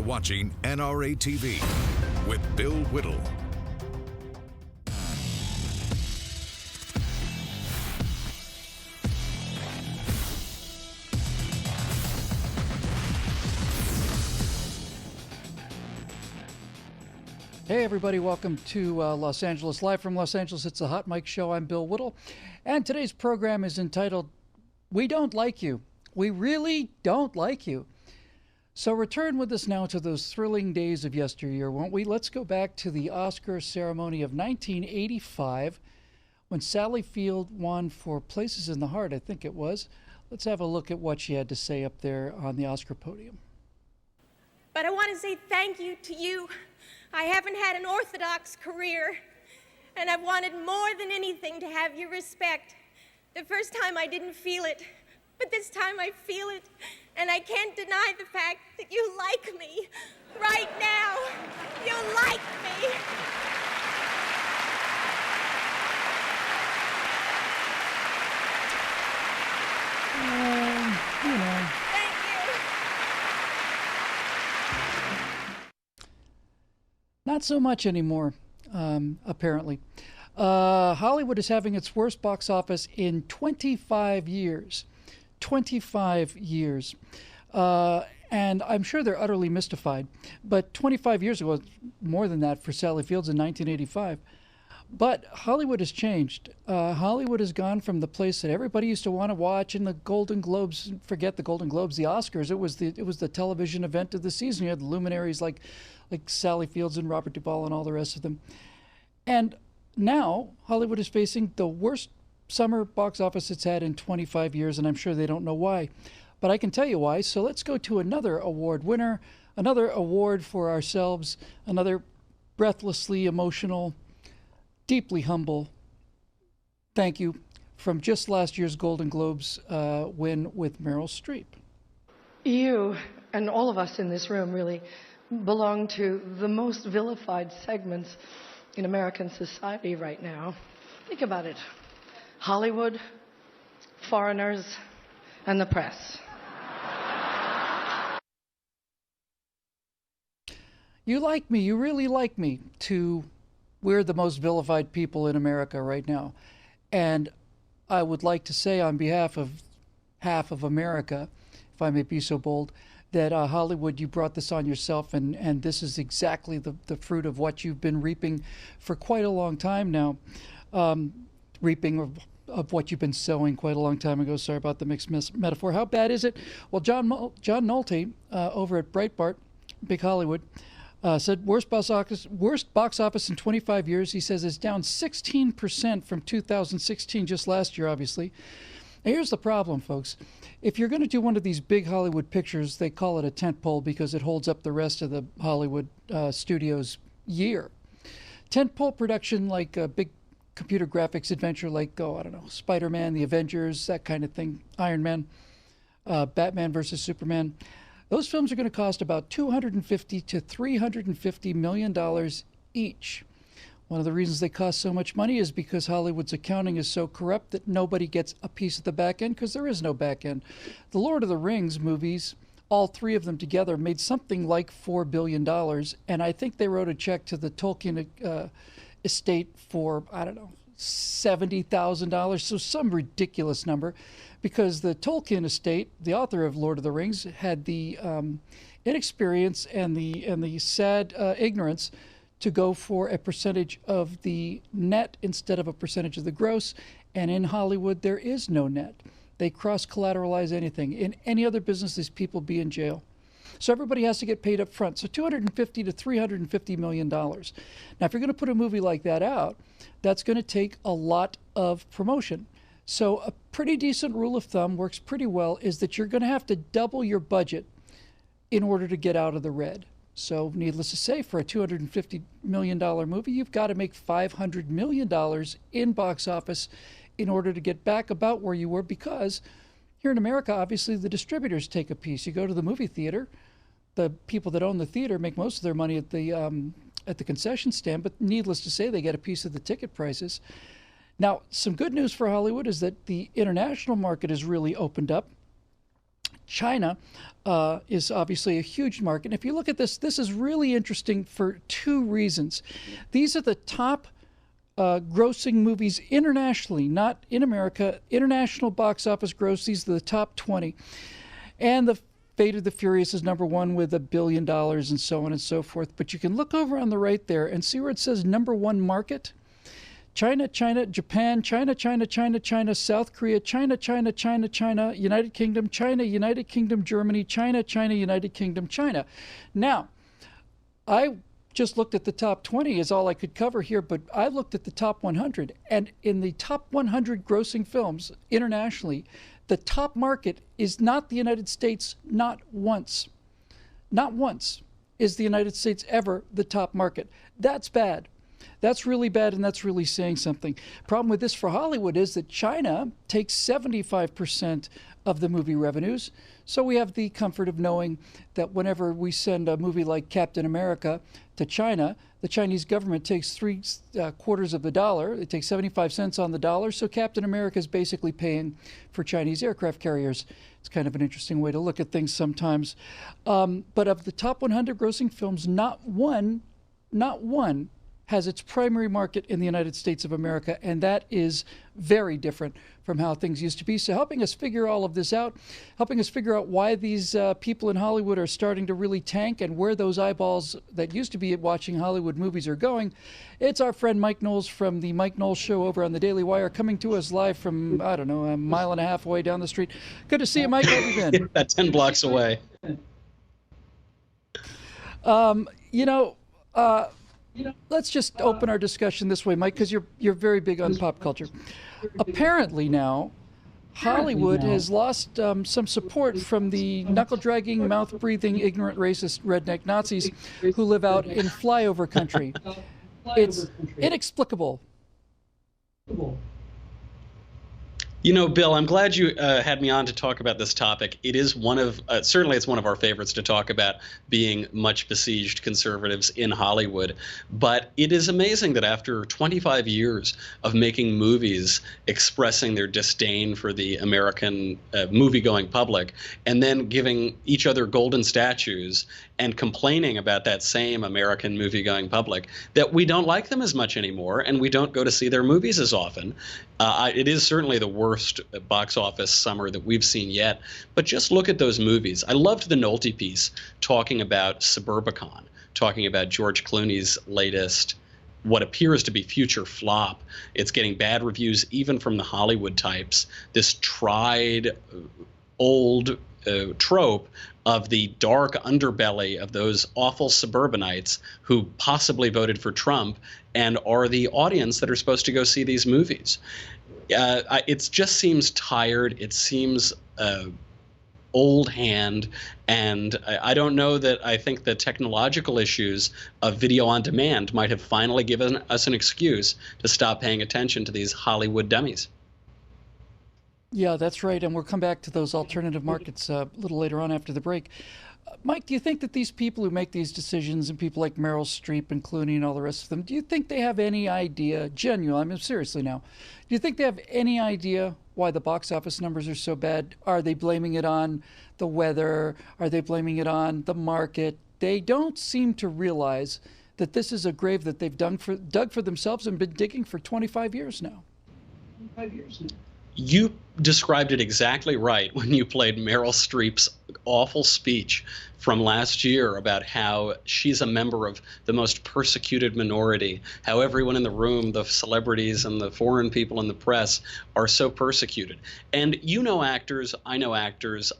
watching NRATV with Bill Whittle. Hey everybody, welcome to Los Angeles. Live from Los Angeles, it's a Hot Mic Show. I'm Bill Whittle, and today's program is entitled, We Don't Like You. We Really Don't Like You. So return with us now to those thrilling days of yesteryear, won't we? Let's go back to the Oscar ceremony of 1985, when Sally Field won for Places in the Heart, I think it was. Let's have a look at what she had to say up there on the Oscar podium. But I want to say thank you to you. I haven't had an orthodox career, and I've wanted more than anything to have your respect. The first time I didn't feel it, but this time I feel it, and I can't deny the fact that you like me. Right now, you like me. You know. Thank you. Not so much anymore, apparently. Hollywood is having its worst box office in 25 years. 25 years. And I'm sure they're utterly mystified. But 25 years ago, more than that for Sally Fields in 1985. But Hollywood has changed. Hollywood has gone from the place that everybody used to want to watch in the Golden Globes, forget the Golden Globes, the Oscars. It was the television event of the season. You had luminaries like Sally Fields and Robert Duvall and all the rest of them. And now Hollywood is facing the worst summer box office it's had in 25 years, and I'm sure they don't know why. But I can tell you why. So let's go to another award winner, another award for ourselves, another breathlessly emotional, deeply humble thank you from just last year's Golden Globes win with Meryl Streep. You and all of us in this room really belong to the most vilified segments in American society right now. Think about it. Hollywood, foreigners, and the press. You like me, you really like me, we're the most vilified people in America right now. And I would like to say on behalf of half of America, if I may be so bold, that Hollywood, you brought this on yourself, and this is exactly the fruit of what you've been reaping for quite a long time now. Reaping of what you've been sowing quite a long time ago. Sorry about the mixed metaphor. How bad is it? Well, John Nolte over at Breitbart, Big Hollywood, said worst box office in 25 years. He says it's down 16% from 2016, just last year, obviously. Now, here's the problem, folks. If you're going to do one of these big Hollywood pictures, they call it a tentpole because it holds up the rest of the Hollywood studios' year. Tentpole production, like a big computer graphics adventure like, Spider-Man, The Avengers, that kind of thing, Iron Man, Batman versus Superman. Those films are going to cost about $250 to $350 million each. One of the reasons they cost so much money is because Hollywood's accounting is so corrupt that nobody gets a piece of the back end because there is no back end. The Lord of the Rings movies, all three of them together, made something like $4 billion. And I think they wrote a check to the Tolkien estate for, $70,000. So some ridiculous number, because the Tolkien estate, the author of Lord of the Rings, had the inexperience and the sad ignorance to go for a percentage of the net instead of a percentage of the gross. And in Hollywood, there is no net. They cross-collateralize anything. In any other business, these people be in jail. So everybody has to get paid up front. So $250 to $350 million. Now, if you're going to put a movie like that out, that's going to take a lot of promotion. So a pretty decent rule of thumb, works pretty well, is that you're going to have to double your budget in order to get out of the red. So needless to say, for a $250 million movie, you've got to make $500 million in box office in order to get back about where you were, because here in America, obviously, the distributors take a piece. You go to the movie theater, the people that own the theater make most of their money at the concession stand, but needless to say, they get a piece of the ticket prices. Now, some good news for Hollywood is that the international market has really opened up. China is obviously a huge market. And if you look at this, this is really interesting for two reasons. These are the top grossing movies internationally, not in America. International box office gross, these are the top 20. And the Fate of the Furious is number one with $1 billion and so on and so forth. But you can look over on the right there and see where it says number one market. China, China, Japan, China, China, China, China, South Korea, China, China, China, China, United Kingdom, China, United Kingdom, Germany, China, China, United Kingdom, China. Now, I just looked at the top 20 is all I could cover here, but I looked at the top 100. And in the top 100 grossing films internationally, the top market is not the United States, not once. Not once is the United States ever the top market. That's bad. That's really bad, and that's really saying something. Problem with this for Hollywood is that China takes 75% of the movie revenues. So we have the comfort of knowing that whenever we send a movie like Captain America to China, the Chinese government takes $0.75 of the dollar. It takes 75 cents on the dollar. So Captain America is basically paying for Chinese aircraft carriers. It's kind of an interesting way to look at things sometimes. But of the top 100 grossing films, not one has its primary market in the United States of America, and that is very different from how things used to be. So helping us figure all of this out, helping us figure out why these people in Hollywood are starting to really tank and where those eyeballs that used to be watching Hollywood movies are going, it's our friend Mike Knowles from the Mike Knowles Show over on the Daily Wire, coming to us live from, I don't know, a mile and a half away down the street. Good to see you, Mike. How have you been? About 10 blocks away. Let's just open our discussion this way, Mike, because you're very big on pop culture. Apparently now, Hollywood has lost some support from the knuckle-dragging, mouth-breathing, ignorant, racist redneck Nazis who live out in flyover country. It's inexplicable. You know, Bill, I'm glad you had me on to talk about this topic. It is one of, certainly it's one of our favorites to talk about, being much besieged conservatives in Hollywood. But it is amazing that after 25 years of making movies expressing their disdain for the American movie-going public, and then giving each other golden statues and complaining about that same American movie-going public, that we don't like them as much anymore, and we don't go to see their movies as often. It is certainly the worst box office summer that we've seen yet. But just look at those movies. I loved the Nolte piece talking about Suburbicon, talking about George Clooney's latest, what appears to be future flop. It's getting bad reviews even from the Hollywood types. This tried old trope of the dark underbelly of those awful suburbanites who possibly voted for Trump and are the audience that are supposed to go see these movies. It just seems tired. It seems old hand. And I don't know that I think the technological issues of video on demand might have finally given us an excuse to stop paying attention to these Hollywood dummies. Yeah, that's right. And we'll come back to those alternative markets a little later on after the break. Mike, do you think that these people who make these decisions, and people like Meryl Streep and Clooney and all the rest of them, do you think they have any idea, genuine, I mean, seriously now, do you think they have any idea why the box office numbers are so bad? Are they blaming it on the weather? Are they blaming it on the market? They don't seem to realize that this is a grave that they've dug for themselves and been digging for 25 years now. 25 years now. You described it exactly right when you played Meryl Streep's awful speech from last year about how she's a member of the most persecuted minority, how everyone in the room, the celebrities and the foreign people in the press, are so persecuted. And you know actors, I know actors,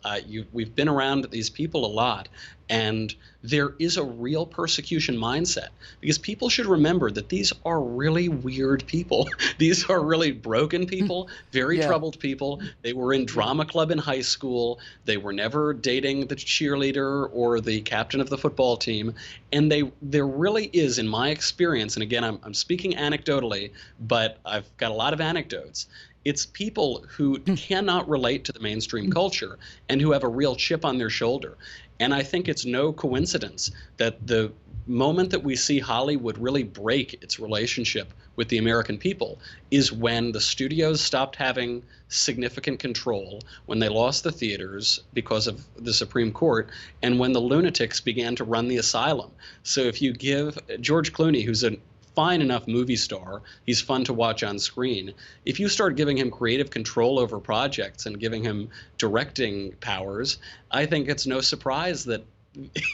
we've been around these people a lot, and there is a real persecution mindset, because people should remember that these are really weird people. These are really broken people, very troubled people. They were in drama club in high school. They were never dating the cheerleader or the captain of the football team. And there really is, in my experience, and again, I'm speaking anecdotally, but I've got a lot of anecdotes. It's people who cannot relate to the mainstream culture and who have a real chip on their shoulder. And I think it's no coincidence that the moment that we see Hollywood really break its relationship with the American people is when the studios stopped having significant control, when they lost the theaters because of the Supreme Court, and when the lunatics began to run the asylum. So if you give George Clooney, who's a fine enough movie star, he's fun to watch on screen, if you start giving him creative control over projects and giving him directing powers, I think it's no surprise that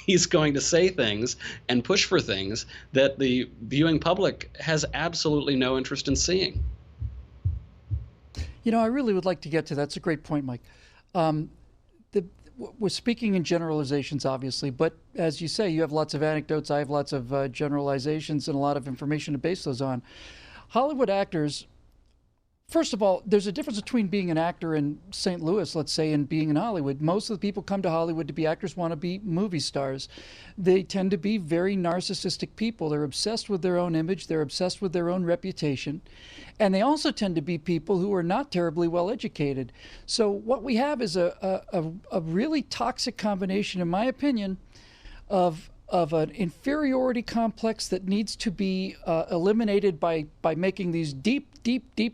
he's going to say things and push for things that the viewing public has absolutely no interest in seeing. You know, I really would like to get to that. That's a great point, Mike. We're speaking in generalizations, obviously, but as you say, you have lots of anecdotes. I have lots of generalizations and a lot of information to base those on. Hollywood actors, first of all, there's a difference between being an actor in St. Louis, let's say, and being in Hollywood. Most of the people come to Hollywood to be actors, want to be movie stars. They tend to be very narcissistic people. They're obsessed with their own image. They're obsessed with their own reputation. And they also tend to be people who are not terribly well educated. So what we have is a really toxic combination, in my opinion, of an inferiority complex that needs to be eliminated by making these deep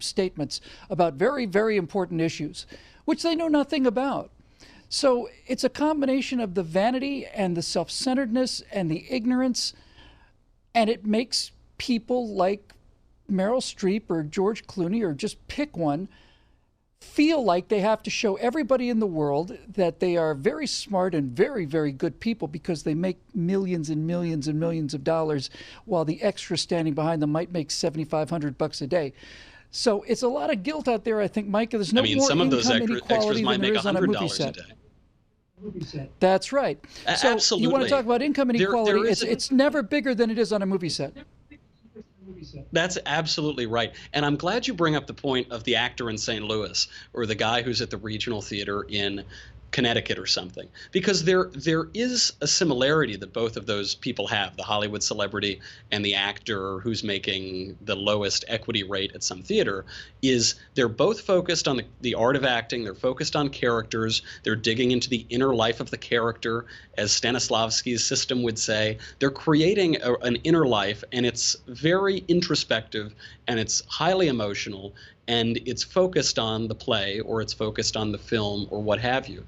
statements about very, very important issues, which they know nothing about. So it's a combination of the vanity and the self-centeredness and the ignorance, and it makes people like Meryl Streep or George Clooney, or just pick one, feel like they have to show everybody in the world that they are very smart and very, very good people because they make millions and millions and millions of dollars, while the extra standing behind them might make $7,500 a day. So it's a lot of guilt out there, I think, Mike. There's no more some of those income extras inequality might than make there is on a movie $100 set. a day. That's right. So Absolutely. you want to talk about income inequality? It's never bigger than it is on a movie set. That's absolutely right. And I'm glad you bring up the point of the actor in St. Louis or the guy who's at the regional theater in Connecticut or something, because there is a similarity that both of those people have, the Hollywood celebrity and the actor who's making the lowest equity rate at some theater, is they're both focused on the art of acting. They're focused on characters. They're digging into the inner life of the character, as Stanislavski's system would say. They're creating an inner life, and it's very introspective, and it's highly emotional, and it's focused on the play, or it's focused on the film, or what have you.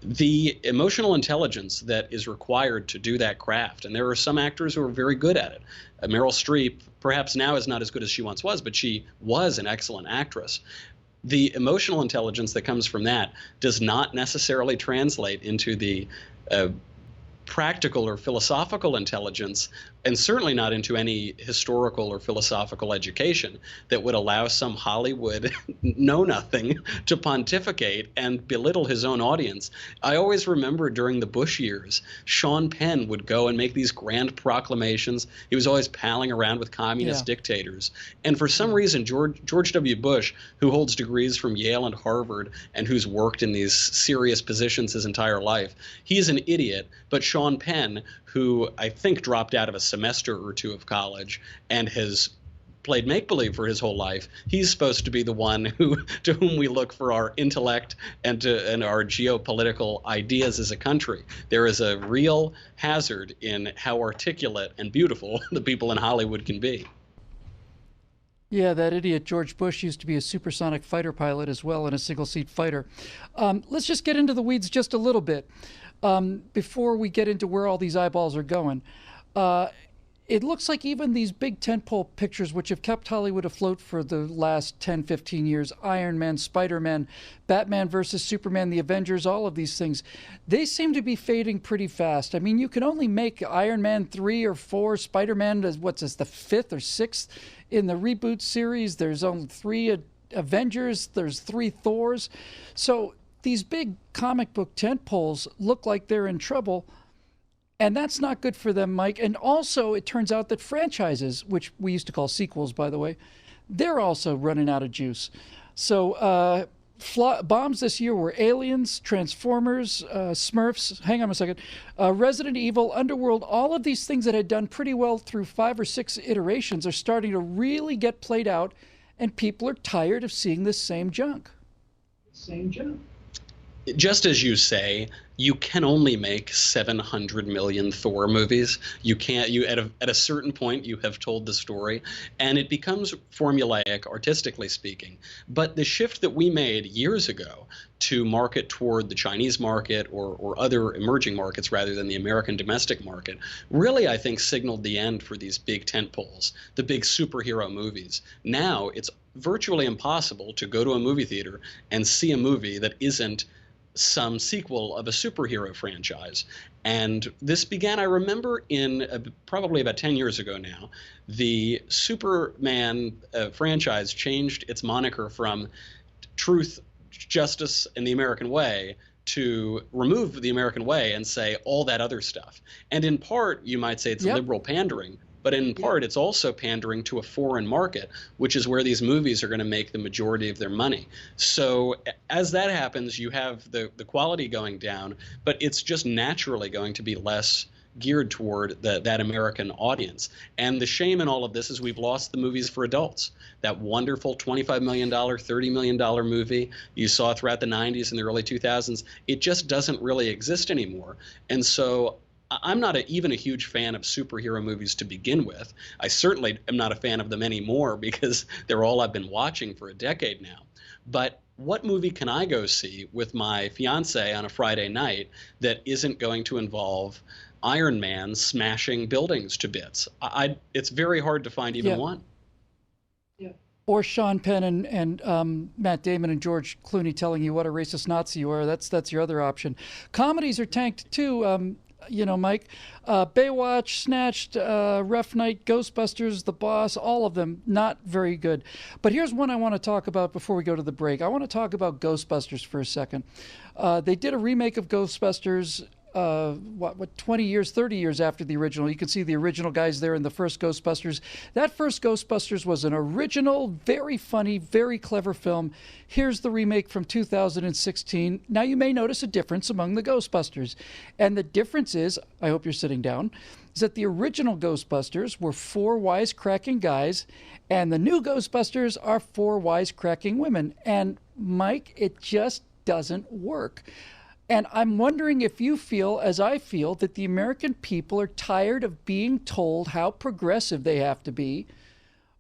The emotional intelligence that is required to do that craft, and there are some actors who are very good at it. Meryl Streep, perhaps now is not as good as she once was, but she was an excellent actress. The emotional intelligence that comes from that does not necessarily translate into the practical or philosophical intelligence, and certainly not into any historical or philosophical education that would allow some Hollywood know-nothing to pontificate and belittle his own audience. I always remember during the Bush years, Sean Penn would go and make these grand proclamations. He was always palling around with communist dictators. And for some reason, George W. Bush, who holds degrees from Yale and Harvard and who's worked in these serious positions his entire life, he's an idiot. But Sean Penn, who I think dropped out of a semester or two of college and has played make-believe for his whole life, he's supposed to be the one to whom we look for our intellect and our geopolitical ideas as a country. There is a real hazard in how articulate and beautiful the people in Hollywood can be. Yeah, that idiot George Bush used to be a supersonic fighter pilot as well, and a single-seat fighter. Let's just get into the weeds just a little bit before we get into where all these eyeballs are going. It looks like even these big tentpole pictures, which have kept Hollywood afloat for the last 10, 15 years, Iron Man, Spider-Man, Batman versus Superman, the Avengers, all of these things, they seem to be fading pretty fast. I mean, you can only make Iron Man 3 or 4, Spider-Man, the 5th or 6th in the reboot series. There's only 3 Avengers, there's 3 Thors. So these big comic book tentpoles look like they're in trouble. And that's not good for them, Mike. And also, it turns out that franchises, which we used to call sequels, by the way, they're also running out of juice. So bombs this year were Aliens, Transformers, Smurfs, hang on a second, Resident Evil, Underworld. All of these things that had done pretty well through 5 or 6 iterations are starting to really get played out, and people are tired of seeing this same junk. just as you say, you can only make 700 million Thor movies. You can't. You at a certain point, you have told the story, and it becomes formulaic, artistically speaking. But the shift that we made years ago to market toward the Chinese market or other emerging markets rather than the American domestic market really, I think, signaled the end for these big tentpoles, the big superhero movies. Now it's virtually impossible to go to a movie theater and see a movie that isn't some sequel of a superhero franchise. And this began, I remember, in probably about 10 years ago now, the Superman franchise changed its moniker from Truth, Justice, and the American Way to remove the American Way and say all that other stuff. And in part, you might say it's liberal pandering. But in part, it's also pandering to a foreign market, which is where these movies are going to make the majority of their money. So as that happens, you have the quality going down, but it's just naturally going to be less geared toward that American audience. And the shame in all of this is we've lost the movies for adults. That wonderful $25 million, $30 million movie you saw throughout the 90s and the early 2000s, it just doesn't really exist anymore. And so I'm not even a huge fan of superhero movies to begin with. I certainly am not a fan of them anymore because they're all I've been watching for a decade now. But what movie can I go see with my fiance on a Friday night that isn't going to involve Iron Man smashing buildings to bits? It's very hard to find even one. Or Sean Penn and Matt Damon and George Clooney telling you what a racist Nazi you are. That's your other option. Comedies are tanked too. Mike, Baywatch, Snatched, Rough Night, Ghostbusters, The Boss, all of them not very good. But here's one I want to talk about before we go to the break. I want to talk about Ghostbusters for a second. They did a remake of Ghostbusters 20 years, 30 years after the original. You can see the original guys there in the first Ghostbusters. That first Ghostbusters was an original, very funny, very clever film. Here's the remake from 2016. Now you may notice a difference among the Ghostbusters. And the difference is, I hope you're sitting down, is that the original Ghostbusters were 4 wisecracking guys, and the new Ghostbusters are 4 wisecracking women. And Mike, it just doesn't work. And I'm wondering if you feel, as I feel, that the American people are tired of being told how progressive they have to be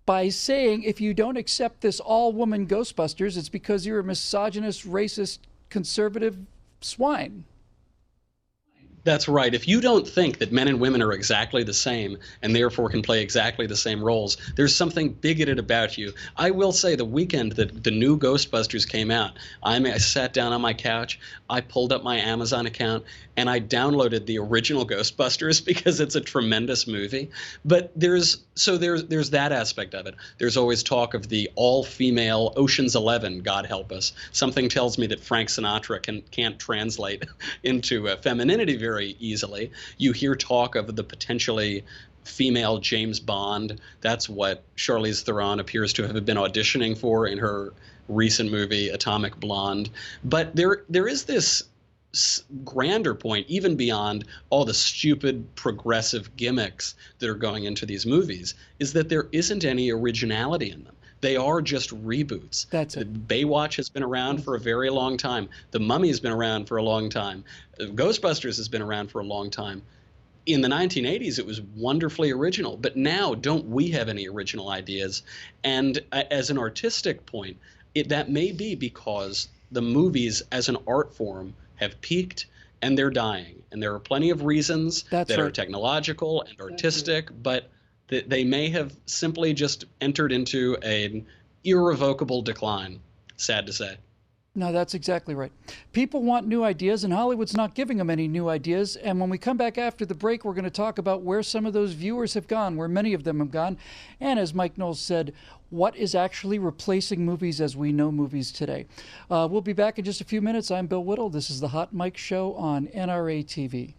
by saying, if you don't accept this all-woman Ghostbusters, it's because you're a misogynist, racist, conservative swine. That's right. If you don't think that men and women are exactly the same and therefore can play exactly the same roles, there's something bigoted about you. I will say the weekend that the new Ghostbusters came out, I sat down on my couch, I pulled up my Amazon account, and I downloaded the original Ghostbusters because it's a tremendous movie. But there's that aspect of it. There's always talk of the all-female Ocean's 11, God help us. Something tells me that Frank Sinatra can't translate into femininity very easily. You hear talk of the potentially female James Bond. That's what Charlize Theron appears to have been auditioning for in her recent movie Atomic Blonde. But there is this grander point, even beyond all the stupid progressive gimmicks that are going into these movies, is that there isn't any originality in them. They are just reboots. That's it. Baywatch has been around for a very long time. The Mummy has been around for a long time. Ghostbusters has been around for a long time. In the 1980s, it was wonderfully original. But now, don't we have any original ideas? And as an artistic point, that may be because the movies as an art form have peaked and they're dying. And there are plenty of reasons that are technological and artistic, but they may have simply just entered into an irrevocable decline, sad to say. No, that's exactly right. People want new ideas, and Hollywood's not giving them any new ideas. And when we come back after the break, we're going to talk about where some of those viewers have gone, where many of them have gone. And as Mike Knowles said, what is actually replacing movies as we know movies today. We'll be back in just a few minutes. I'm Bill Whittle. This is the Hot Mike Show on NRATV.